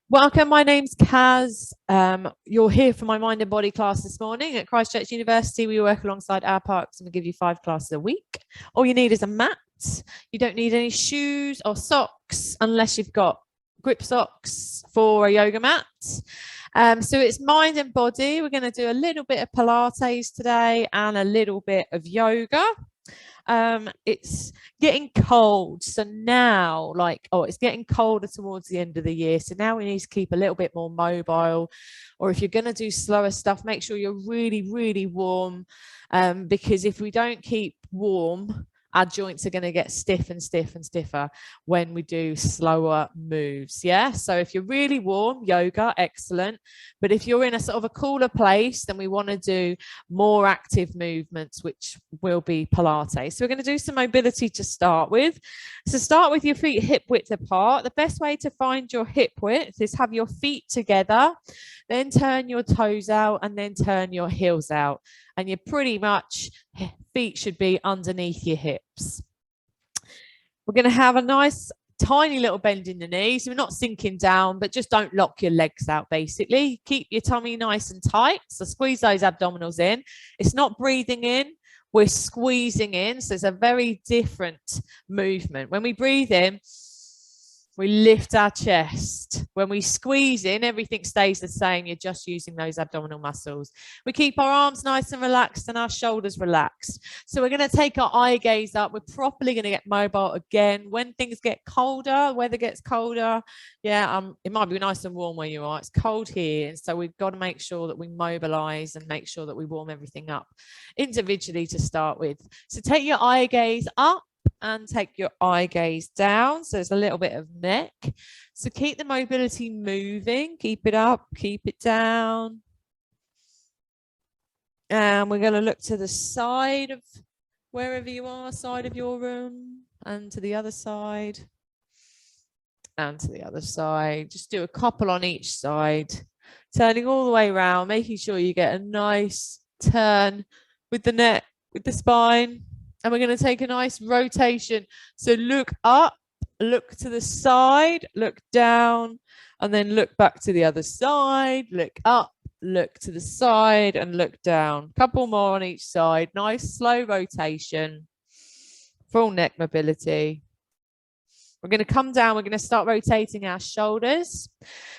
Welcome, my name's Kaz. You're here for my mind and body class this morning at Christchurch University. We work alongside our parks and we give you 5 classes a week. All you need is a mat. You don't need any shoes or socks unless you've got grip socks for a yoga mat. So it's mind and body. We're going to do a little bit of Pilates today and a little bit of yoga. It's getting cold, so now it's getting colder towards the end of the year, so now we need to keep a little bit more mobile, or if you're going to do slower stuff, make sure you're really warm, because if we don't keep warm, our joints are going to get stiff and stiffer when we do slower moves. Yeah, so if you're really warm, yoga, excellent. But if you're in a sort of a cooler place, then we want to do more active movements, which will be Pilates. So we're going to do some mobility to start with. So start with your feet hip width apart. The best way to find your hip width is have your feet together, then turn your toes out and then turn your heels out. And you're pretty much, feet should be underneath your hips. We're going to have a nice tiny little bend in the knees. So we're not sinking down, but just don't lock your legs out, basically. Keep your tummy nice and tight. So squeeze those abdominals in. It's not breathing in, we're squeezing in. So it's a very different movement. When we breathe in, we lift our chest. When we squeeze in, everything stays the same. You're just using those abdominal muscles. We keep our arms nice and relaxed and our shoulders relaxed. So we're going to take our eye gaze up. We're properly going to get mobile again. When things get colder, weather gets colder. Yeah, it might be nice and warm where you are. It's cold here. And so we've got to make sure that we mobilize and make sure that we warm everything up individually to start with. So take your eye gaze up and take your eye gaze down. So there's a little bit of neck. So keep the mobility moving. Keep it up, keep it down. And we're going to look to the side of wherever you are, side of your room, and to the other side, and to the other side. Just do a couple on each side, turning all the way around, making sure you get a nice turn with the neck, with the spine. And we're going to take a nice rotation. So look up, look to the side, look down, and then look back to the other side, look up, look to the side, and look down. Couple more on each side. Nice slow rotation. Full neck mobility. We're going to come down. We're going to start rotating our shoulders.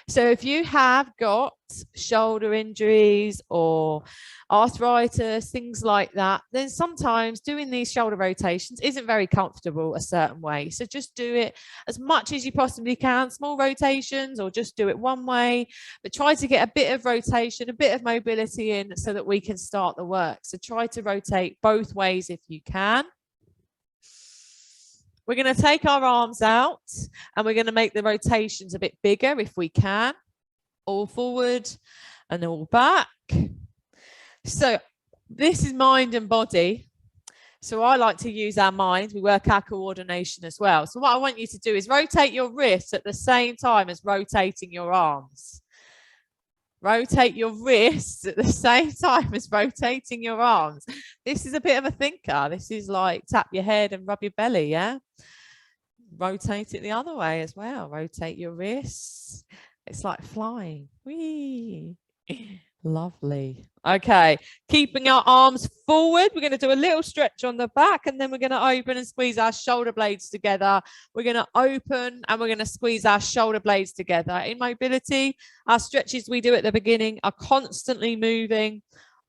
So if you have got shoulder injuries or arthritis, things like that, then sometimes doing these shoulder rotations isn't very comfortable a certain way. So just do it as much as you possibly can, small rotations, or just do it one way, but try to get a bit of rotation, a bit of mobility in so that we can start the work. So try to rotate both ways if you can. We're going to take our arms out and we're going to make the rotations a bit bigger if we can. All forward and all back. So this is mind and body. So I like to use our mind. We work our coordination as well. So what I want you to do is rotate your wrists at the same time as rotating your arms. Rotate your wrists at the same time as rotating your arms. This is a bit of a thinker. This is like tap your head and rub your belly, yeah? Rotate it the other way as well. Rotate your wrists. It's like flying. Whee! Lovely. Okay, keeping our arms forward. We're going to do a little stretch on the back and then we're going to open and squeeze our shoulder blades together. We're going to open and we're going to squeeze our shoulder blades together. In mobility, our stretches we do at the beginning are constantly moving.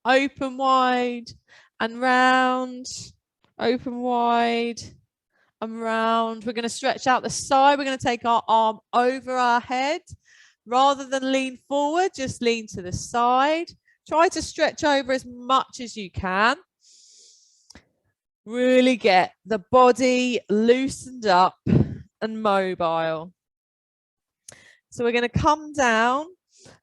Open wide and round. Open wide and round. We're going to stretch out the side. We're going to take our arm over our head. Rather than lean forward, just lean to the side. Try to stretch over as much as you can. Really get the body loosened up and mobile. So we're going to come down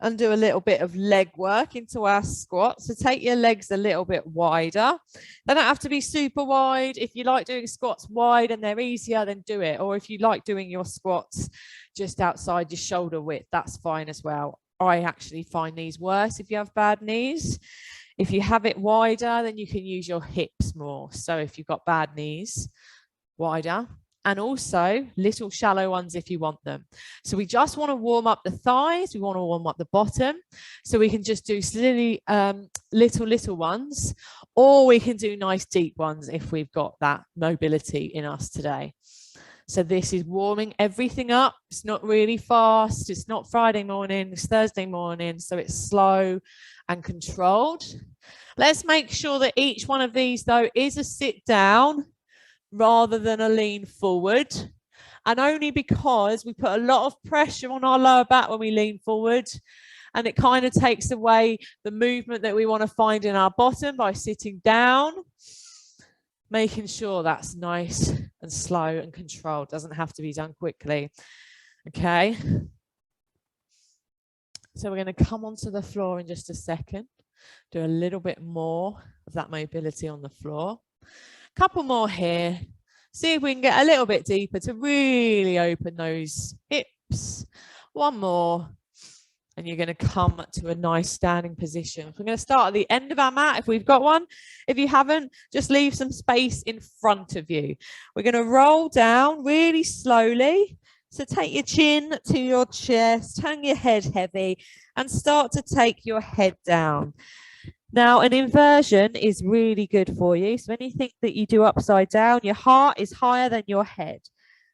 and do a little bit of leg work into our squat. So take your legs a little bit wider. They don't have to be super wide. If you like doing squats wide and they're easier, then do it. Or if you like doing your squats just outside your shoulder width, that's fine as well. I actually find these worse if you have bad knees. If you have it wider, then you can use your hips more. So if you've got bad knees, wider. and also little shallow ones if you want them. So we just want to warm up the thighs. We want to warm up the bottom. So we can just do silly little ones, or we can do nice deep ones if we've got that mobility in us today. So this is warming everything up. It's not really fast. It's not Friday morning. It's Thursday morning. So it's slow and controlled. Let's make sure that each one of these, though, is a sit down rather than a lean forward. And only because we put a lot of pressure on our lower back when we lean forward. And it kind of takes away the movement that we want to find in our bottom by sitting down. Making sure that's nice and slow and controlled. Doesn't have to be done quickly. Okay. So we're going to come onto the floor in just a second. Do a little bit more of that mobility on the floor. A couple more here. See if we can get a little bit deeper to really open those hips. One more. And you're going to come to a nice standing position. We're going to start at the end of our mat if we've got one. If you haven't, just leave some space in front of you. We're going to roll down really slowly. So take your chin to your chest, hang your head heavy, and start to take your head down. Now, an inversion is really good for you. So anything that you do upside down, your heart is higher than your head.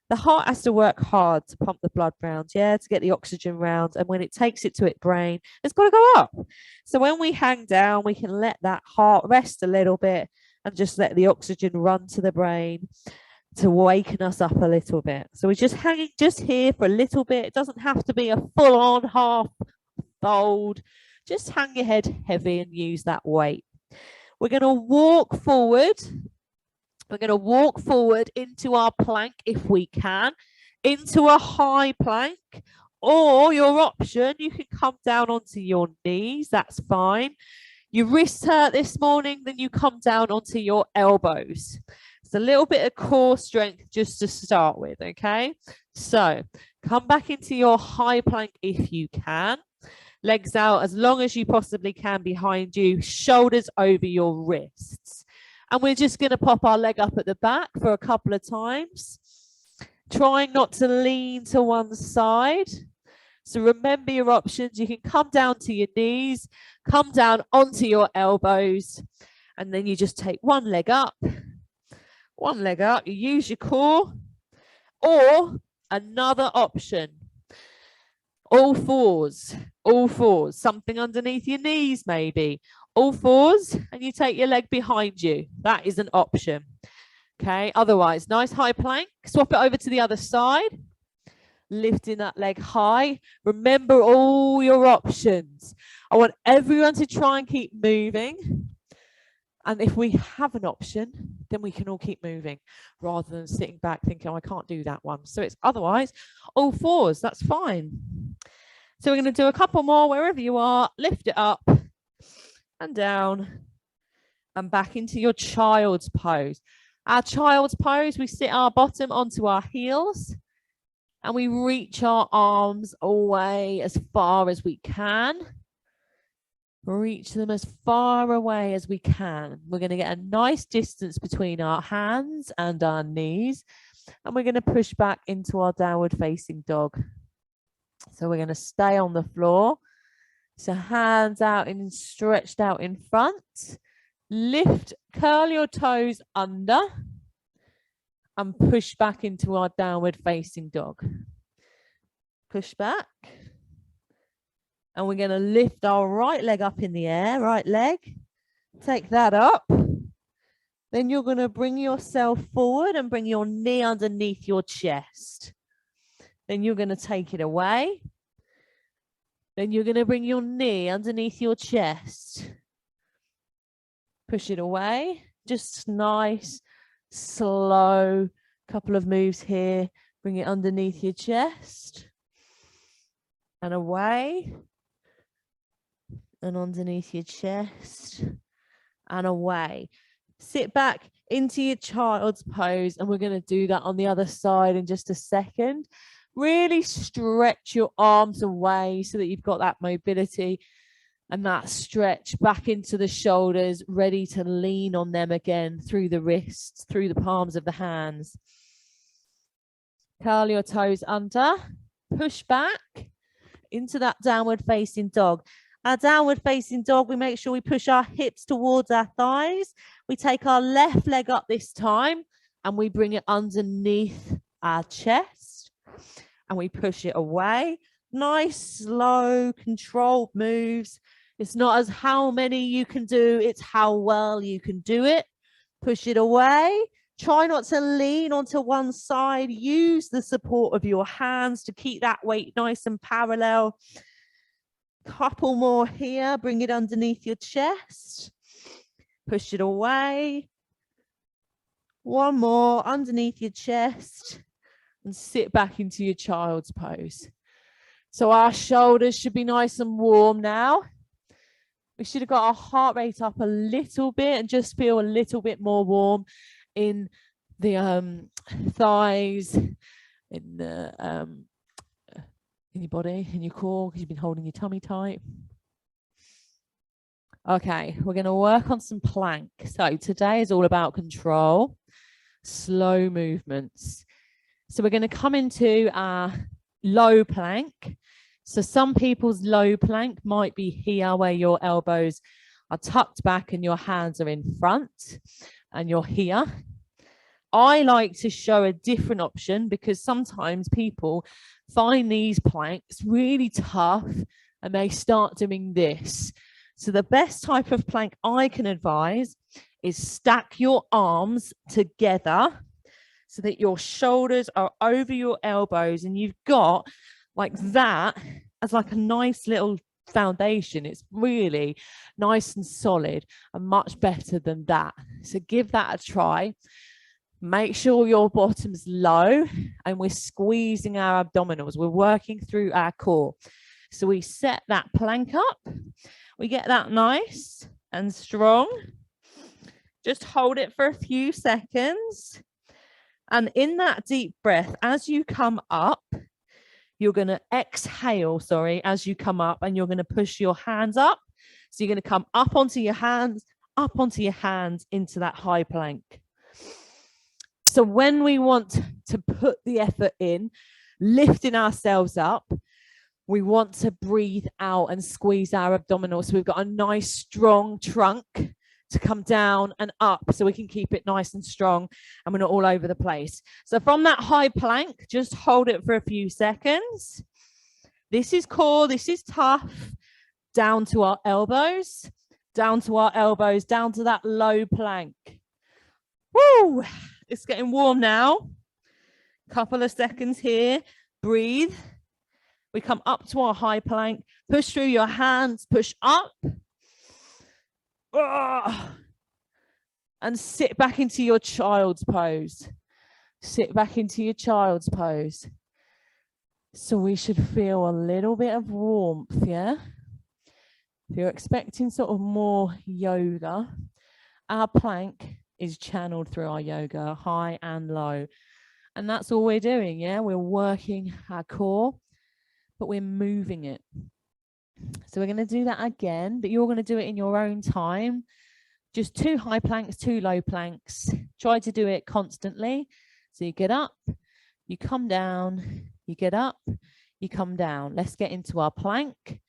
The heart has to work hard to pump the blood round, yeah, to get the oxygen round. And when it takes it to its brain, it's got to go up. So when we hang down, we can let that heart rest a little bit and just let the oxygen run to the brain to waken us up a little bit. So we're just hanging just here for a little bit. It doesn't have to be a full-on half fold. Just hang your head heavy and use that weight. We're going to walk forward. We're going to walk forward into our plank if we can, into a high plank, or your option, you can come down onto your knees. That's fine. Your wrists hurt this morning, then you come down onto your elbows. It's a little bit of core strength just to start with, okay? So come back into your high plank if you can. Legs out as long as you possibly can behind you, shoulders over your wrists. And we're just going to pop our leg up at the back for a couple of times, trying not to lean to one side. So remember your options. You can come down to your knees, come down onto your elbows, and then you just take one leg up. One leg up. You use your core, or another option. All fours, something underneath your knees maybe. All fours, and you take your leg behind you. That is an option. Okay, otherwise, nice high plank. Swap it over to the other side. Lifting that leg high. Remember all your options. I want everyone to try and keep moving. And if we have an option, then we can all keep moving rather than sitting back thinking, oh, I can't do that one. So it's otherwise all fours. That's fine. So we're going to do a couple more wherever you are. Lift it up and down and back into your child's pose. Our child's pose, we sit our bottom onto our heels and we reach our arms away as far as we can. Reach them as far away as we can. We're going to get a nice distance between our hands and our knees, and we're going to push back into our downward facing dog. So we're going to stay on the floor. So hands out and stretched out in front. Lift, curl your toes under and push back into our downward facing dog. Push back. And we're going to lift our right leg up in the air, right leg. Take that up. Then you're going to bring yourself forward and bring your knee underneath your chest. Then you're going to take it away. Then you're going to bring your knee underneath your chest. Push it away. Just nice, slow, couple of moves here. Bring it underneath your chest. And away. And underneath your chest and away. Sit back into your child's pose, and we're going to do that on the other side in just a second. Really stretch your arms away so that you've got that mobility and that stretch back into the shoulders, ready to lean on them again through the wrists, through the palms of the hands. Curl your toes under, push back into that downward facing dog. Our downward facing dog, we make sure we push our hips towards our thighs. We take our left leg up this time and we bring it underneath our chest and we push it away. Nice, slow, controlled moves. It's not as how many you can do, it's how well you can do it. Push it away. Try not to lean onto one side. Use the support of your hands to keep that weight nice and parallel. Couple more here. Bring it underneath your chest. Push it away. One more underneath your chest and sit back into your child's pose. So our shoulders should be nice and warm now. We should have got our heart rate up a little bit and just feel a little bit more warm in the thighs, in the in your body, in your core, because you've been holding your tummy tight. Okay, we're going to work on some plank. So today is all about control, slow movements. So we're going to come into our low plank. So some people's low plank might be here where your elbows are tucked back and your hands are in front and you're here. I like to show a different option because sometimes people find these planks really tough and they start doing this. So the best type of plank I can advise is stack your arms together so that your shoulders are over your elbows and you've got like that as like a nice little foundation. It's really nice and solid and much better than that. So give that a try. Make sure your bottom's low and we're squeezing our abdominals. We're working through our core. So we set that plank up. We get that nice and strong. Just hold it for a few seconds. And in that deep breath, as you come up, you're going to exhale, as you come up, and you're going to push your hands up. So you're going to come up onto your hands, into that high plank. So when we want to put the effort in, lifting ourselves up, we want to breathe out and squeeze our abdominals. So we've got a nice strong trunk to come down and up so we can keep it nice and strong and we're not all over the place. So from that high plank, just hold it for a few seconds. This is core, this is tough. Down to our elbows, down to that low plank. Woo! It's getting warm now. Couple of seconds here. Breathe. We come up to our high plank. Push through your hands. Push up. And sit back into your child's pose. Sit back into your child's pose. So we should feel a little bit of warmth, yeah? If you're expecting sort of more yoga, our plank is channeled through our yoga, high and low. And that's all we're doing, yeah? We're working our core, but we're moving it. So we're going to do that again, but you're going to do it in your own time. Just 2 high planks, 2 low planks. Try to do it constantly. So you get up, you come down, you get up, you come down. Let's get into our plank.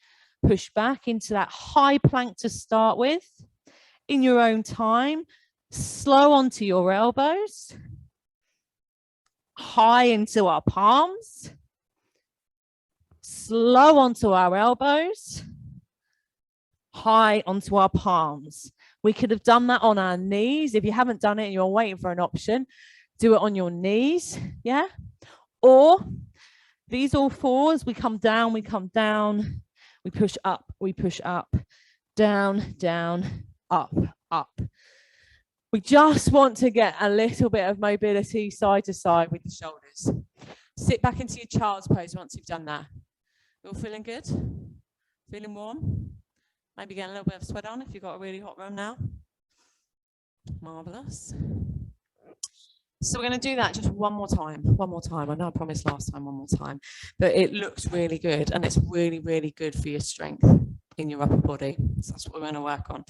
Push back into that high plank to start with. In your own time, slow onto your elbows. High into our palms. Slow onto our elbows. High onto our palms. We could have done that on our knees. If you haven't done it and you're waiting for an option, do it on your knees, yeah? Or these all fours, we come down, we push up, down, down, up, up. We just want to get a little bit of mobility side to side with the shoulders. Sit back into your child's pose once you've done that. You all feeling good? Feeling warm? Maybe getting a little bit of sweat on if you've got a really hot room now. Marvelous. So we're going to do that just one more time. I know I promised last time one more time, but it looks really good and it's really, really good for your strength in your upper body. So that's what we're going to work on.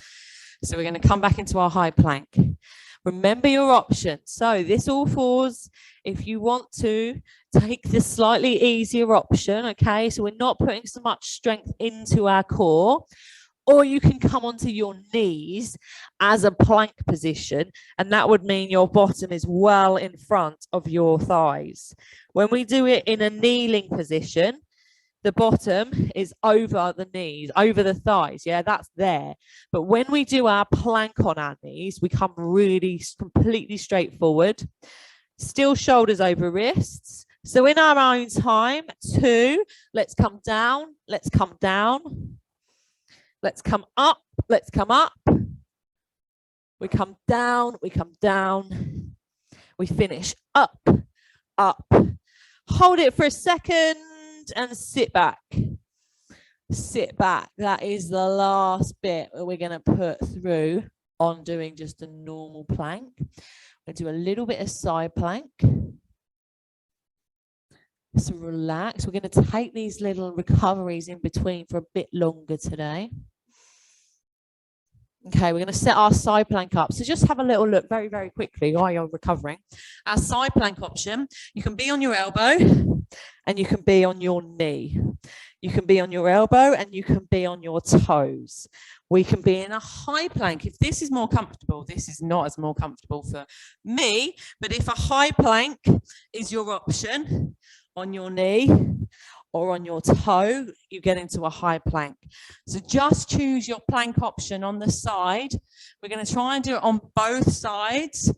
So we're going to come back into our high plank. Remember your options. So this all fours. If you want to take the slightly easier option, okay, so we're not putting so much strength into our core, or you can come onto your knees as a plank position, and that would mean your bottom is well in front of your thighs. When we do it in a kneeling position, the bottom is over the knees, over the thighs. Yeah, that's there. But when we do our plank on our knees, we come really completely straight forward. Still shoulders over wrists. So in our own time, 2, let's come down, let's come down. Let's come up, let's come up. We come down, we come down. We finish up, up. Hold it for a second and sit back. Sit back. That is the last bit where we're going to put through on doing just a normal plank. We're going to do a little bit of side plank. So relax. We're going to take these little recoveries in between for a bit longer today. Okay, we're going to set our side plank up. So just have a little look very, very quickly while you're recovering. Our side plank option, you can be on your elbow and you can be on your knee. You can be on your elbow and you can be on your toes. We can be in a high plank. If this is more comfortable, this is not as more comfortable for me, but if a high plank is your option on your knee or on your toe, you get into a high plank. So just choose your plank option on the side. We're going to try and do it on both sides.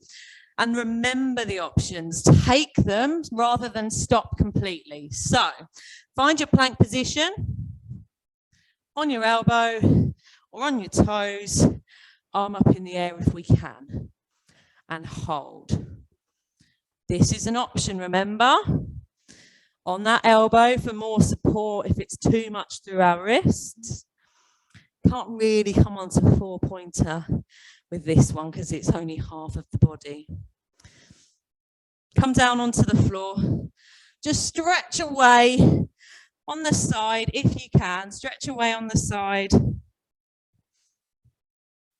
And remember the options. Take them rather than stop completely. So find your plank position on your elbow or on your toes, arm up in the air if we can, and hold. This is an option, remember? On that elbow for more support if it's too much through our wrists. Can't really come onto 4-pointer with this one because it's only half of the body. Come down onto the floor. Just stretch away on the side if you can. Stretch away on the side.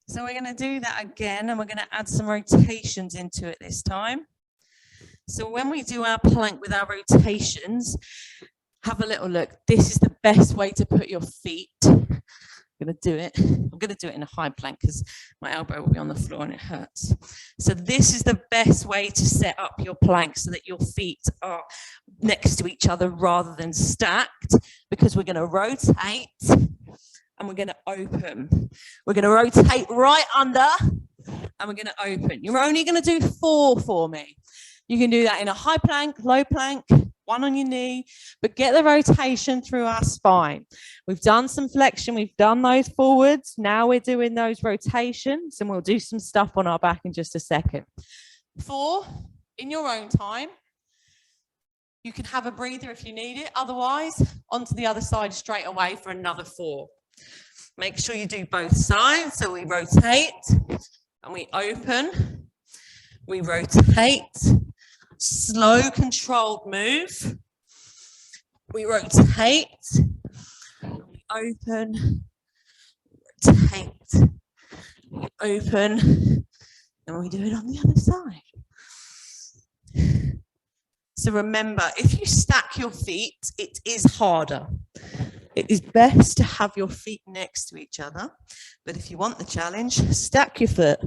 So we're going to do that again, and we're going to add some rotations into it this time. So when we do our plank with our rotations, have a little look. This is the best way to put your feet. I'm going to do it. I'm going to do it in a high plank because my elbow will be on the floor and it hurts. So this is the best way to set up your plank so that your feet are next to each other rather than stacked, because we're going to rotate and we're going to open. We're going to rotate right under and we're going to open. You're only going to do 4 for me. You can do that in a high plank, low plank, one on your knee, but get the rotation through our spine. We've done some flexion, we've done those forwards. Now we're doing those rotations, and we'll do some stuff on our back in just a second. 4, in your own time. You can have a breather if you need it. Otherwise, onto the other side straight away for another 4. Make sure you do both sides. So we rotate and we open. We rotate. Slow, controlled move. We rotate, we open, rotate, we open, and we do it on the other side. So remember, if you stack your feet, it is harder. It is best to have your feet next to each other, but if you want the challenge, stack your foot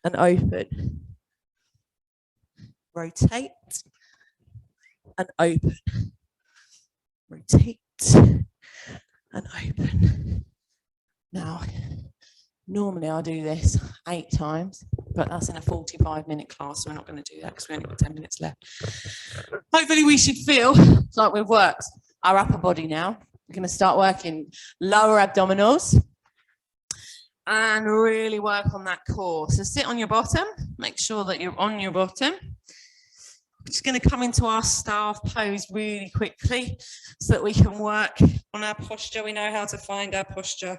and open. Rotate and open. Rotate and open. Now, normally I'll do this 8 times, but that's in a 45-minute class, so we're not going to do that because we only got 10 minutes left. Hopefully we should feel like we've worked our upper body now. We're going to start working lower abdominals and really work on that core. So sit on your bottom, make sure that you're on your bottom. We're just going to come into our staff pose really quickly so that we can work on our posture. We know how to find our posture.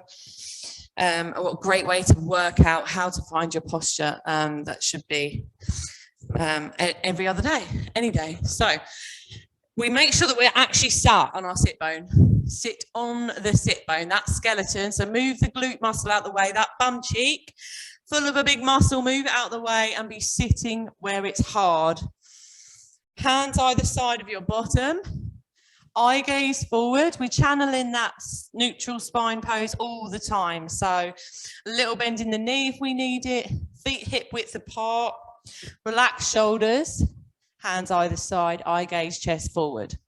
What a great way to work out how to find your posture. That should be every other day, any day. So we make sure that we're actually sat on our sit bone. Sit on the sit bone, that skeleton. So move the glute muscle out the way, that bum cheek, full of a big muscle, move it out the way and be sitting where it's hard. Hands either side of your bottom. Eye gaze forward. We're channeling that neutral spine pose all the time. So a little bend in the knee if we need it. Feet hip width apart. Relax shoulders. Hands either side. Eye gaze, chest forward.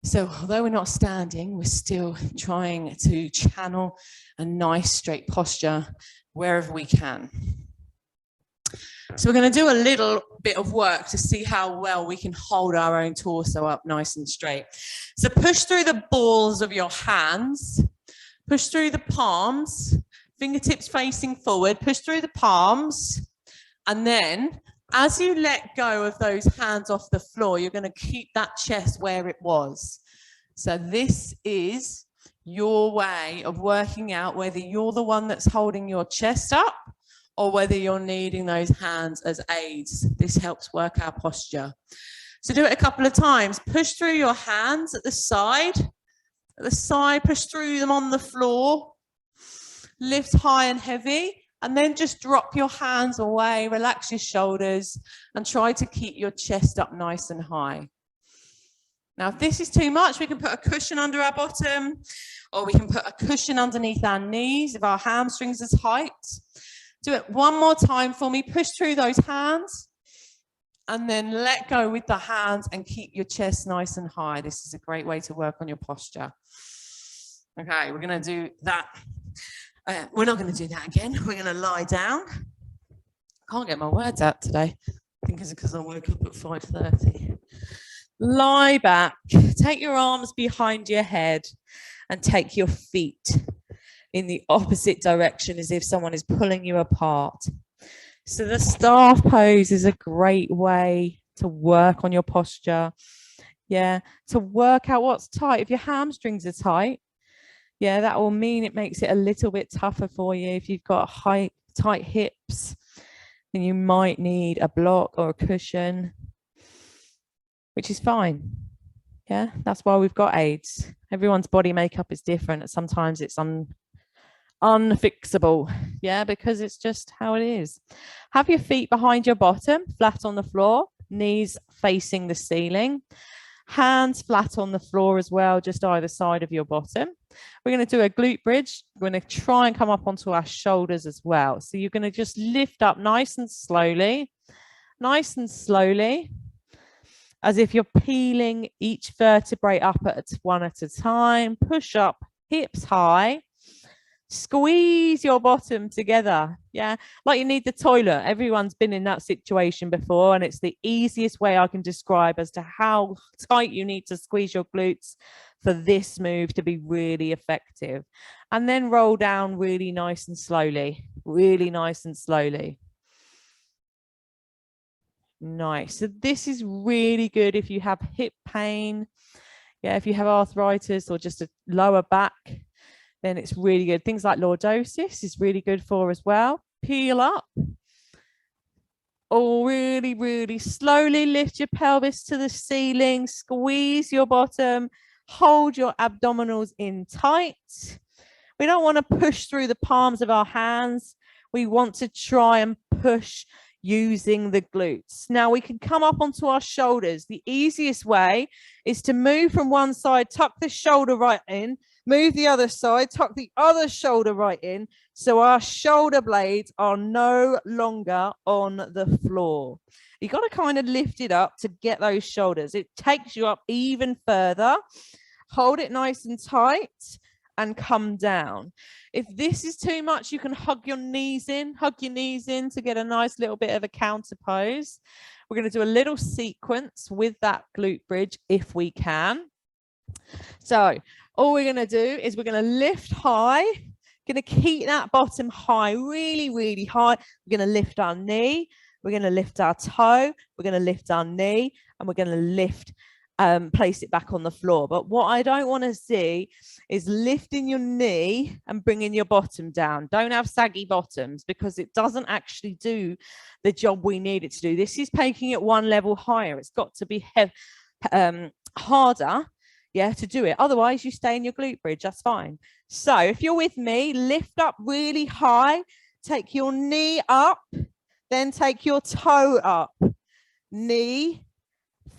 So although we're not standing, we're still trying to channel a nice straight posture wherever we can. So we're going to do a little bit of work to see how well we can hold our own torso up nice and straight. So push through the balls of your hands, push through the palms, fingertips facing forward, push through the palms, and then as you let go of those hands off the floor, you're going to keep that chest where it was. So this is your way of working out whether you're the one that's holding your chest up or whether you're needing those hands as aids. This helps work our posture. So do it a couple of times. Push through your hands at the side, push through them on the floor, lift high and heavy, and then just drop your hands away, relax your shoulders, and try to keep your chest up nice and high. Now, if this is too much, we can put a cushion under our bottom, or we can put a cushion underneath our knees if our hamstrings are tight. Do it one more time for me. Push through those hands, and then let go with the hands and keep your chest nice and high. This is a great way to work on your posture. Okay, we're going to do that. We're not going to do that again. We're going to lie down. I can't get my words out today. I think it's because I woke up at 5:30. Lie back. Take your arms behind your head and take your feet in the opposite direction as if someone is pulling you apart. So the staff pose is a great way to work on your posture. Yeah, to work out what's tight. If your hamstrings are tight, yeah, that will mean it makes it a little bit tougher for you. If you've got tight hips, then you might need a block or a cushion, which is fine. Yeah, that's why we've got aids. Everyone's body makeup is different. Sometimes it's unfixable, yeah, because it's just how it is. Have your feet behind your bottom, flat on the floor, knees facing the ceiling, hands flat on the floor as well, just either side of your bottom. We're going to do a glute bridge. We're going to try and come up onto our shoulders as well. So you're going to just lift up nice and slowly, as if you're peeling each vertebrae up one at a time. Push up, hips high. Squeeze your bottom together. Yeah, like you need the toilet. Everyone's been in that situation before, and it's the easiest way I can describe as to how tight you need to squeeze your glutes for this move to be really effective. And then roll down really nice and slowly. Nice. So this is really good if you have hip pain. Yeah, if you have arthritis or just a lower back, then it's really good. Things like lordosis is really good for as well. Peel up. Or really slowly lift your pelvis to the ceiling. Squeeze your bottom. Hold your abdominals in tight. We don't want to push through the palms of our hands. We want to try and push using the glutes. Now we can come up onto our shoulders. The easiest way is to move from one side, tuck the shoulder right in, move the other side, tuck the other shoulder right in, so our shoulder blades are no longer on the floor. You got to kind of lift it up to get those shoulders. It takes you up even further. Hold it nice and tight and come down. If this is too much, you can hug your knees in to get a nice little bit of a counter pose. We're going to do a little sequence with that glute bridge if we can. So all we're going to do is we're going to lift high, going to keep that bottom high, really high. We're going to lift our knee, we're going to lift our toe, we're going to lift our knee, and we're going to lift place it back on the floor. But what I don't want to see is lifting your knee and bringing your bottom down. Don't have saggy bottoms, because it doesn't actually do the job we need it to do. This is taking it one level higher. It's got to be harder, yeah, to do it. Otherwise, you stay in your glute bridge. That's fine. So if you're with me, lift up really high, take your knee up, then take your toe up. Knee,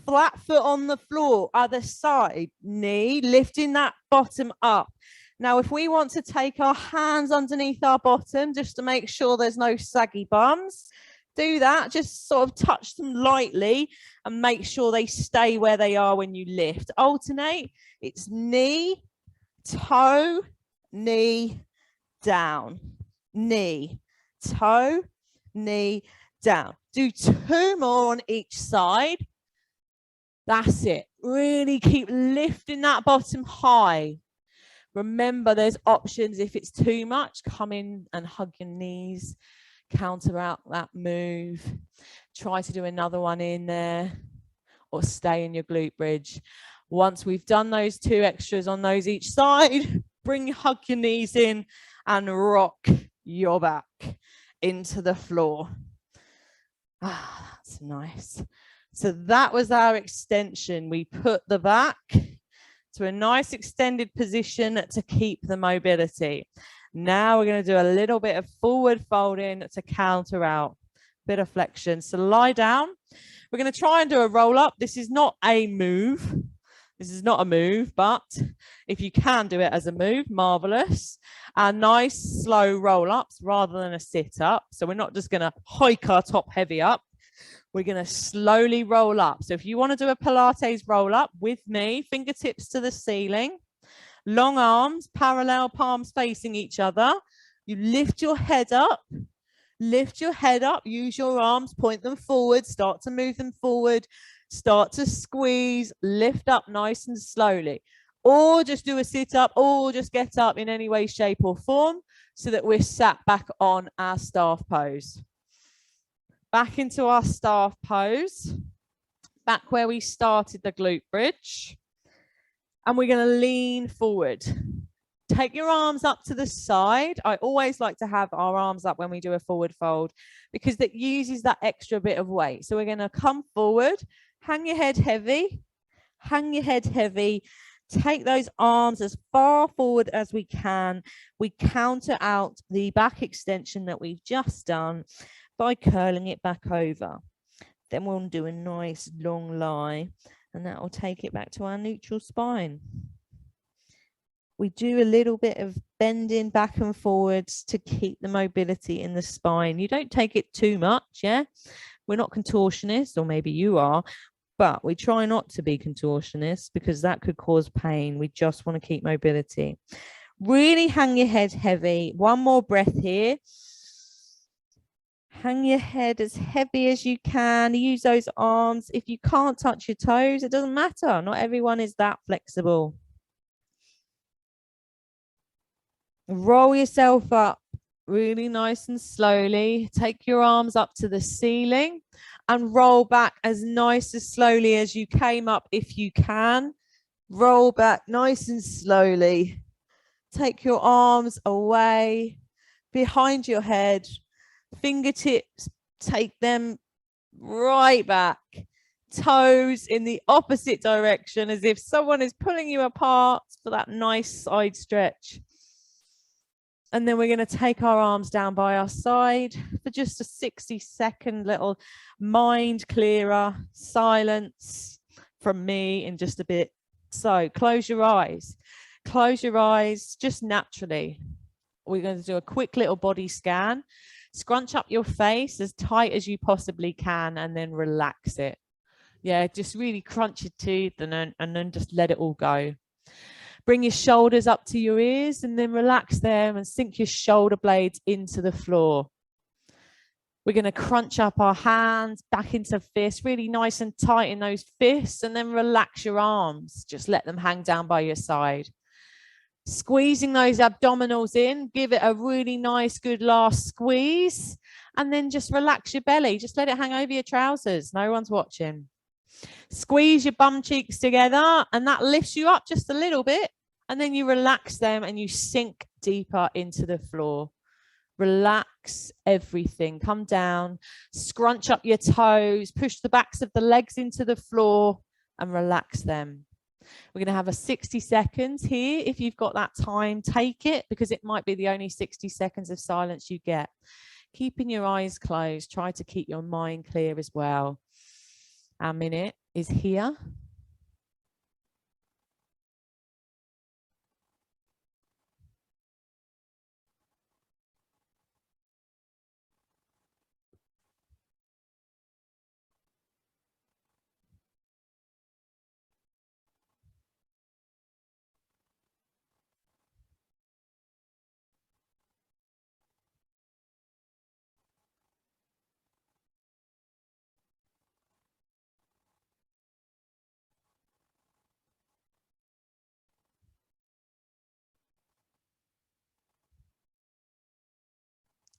flat foot on the floor, other side, knee, lifting that bottom up. Now, if we want to take our hands underneath our bottom, just to make sure there's no saggy bums, do that. Just sort of touch them lightly and make sure they stay where they are when you lift. Alternate. It's knee, toe, knee, down. Knee, toe, knee, down. Do 2 more on each side. That's it. Really keep lifting that bottom high. Remember, there's options. If it's too much, come in and hug your knees. Counter out that move. Try to do another one in there or stay in your glute bridge. Once we've done those 2 extras on those each side, hug your knees in and rock your back into the floor. Ah, that's nice. So that was our extension. We put the back to a nice extended position to keep the mobility. Now we're going to do a little bit of forward folding to counter out, bit of flexion. So lie down. We're going to try and do a roll up. This is not a move. This is not a move, but if you can do it as a move, marvelous. And nice slow roll ups rather than a sit up. So we're not just going to hike our top heavy up. We're going to slowly roll up. So if you want to do a Pilates roll up with me, fingertips to the ceiling, long arms, parallel palms facing each other. You lift your head up, use your arms, point them forward, start to move them forward, start to squeeze, lift up nice and slowly. Or just do a sit up or just get up in any way, shape or form so that we're sat back on our staff pose. Back into our staff pose, back where we started the glute bridge. And we're going to lean forward. Take your arms up to the side. I always like to have our arms up when we do a forward fold because that uses that extra bit of weight. So we're going to come forward, hang your head heavy, Take those arms as far forward as we can. We counter out the back extension that we've just done by curling it back over. Then we'll do a nice long lie, and that will take it back to our neutral spine. We do a little bit of bending back and forwards to keep the mobility in the spine. You don't take it too much, yeah? We're not contortionists, or maybe you are, but we try not to be contortionists because that could cause pain. We just want to keep mobility. Really hang your head heavy. One more breath here. Hang your head as heavy as you can. Use those arms. If you can't touch your toes, it doesn't matter. Not everyone is that flexible. Roll yourself up really nice and slowly. Take your arms up to the ceiling and roll back as nice as slowly as you came up if you can. Roll back nice and slowly. Take your arms away behind your head. Fingertips, take them right back. Toes in the opposite direction as if someone is pulling you apart for that nice side stretch. And then we're going to take our arms down by our side for just a 60-second little mind clearer silence from me in just a bit. So close your eyes. Close your eyes just naturally. We're going to do a quick little body scan. Scrunch up your face as tight as you possibly can and then relax it. Yeah, just really crunch your teeth and then just let it all go. Bring your shoulders up to your ears and then relax them and sink your shoulder blades into the floor. We're going to crunch up our hands back into fists, really nice and tight in those fists, and then relax your arms. Just let them hang down by your side. Squeezing those abdominals in, give it a really nice, good last squeeze, and then just relax your belly. Just let it hang over your trousers. No one's watching. Squeeze your bum cheeks together, and that lifts you up just a little bit, and then you relax them and you sink deeper into the floor. Relax everything. Come down, scrunch up your toes, push the backs of the legs into the floor, and relax them. We're going to have a 60 seconds here. If you've got that time, take it, because it might be the only 60 seconds of silence you get. Keeping your eyes closed, try to keep your mind clear as well. Our minute is here.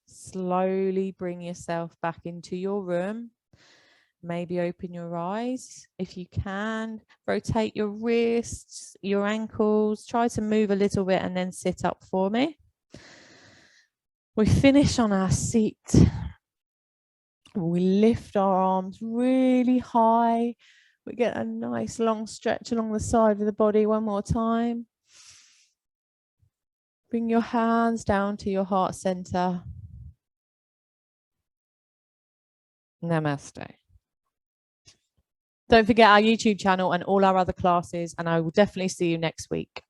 Slowly bring yourself back into your room. Maybe open your eyes if you can. Rotate your wrists, your ankles. Try to move a little bit and then sit up for me. We finish on our seat. We lift our arms really high. We get a nice long stretch along the side of the body. One more time. Bring your hands down to your heart center. Namaste. Don't forget our YouTube channel and all our other classes, and I will definitely see you next week.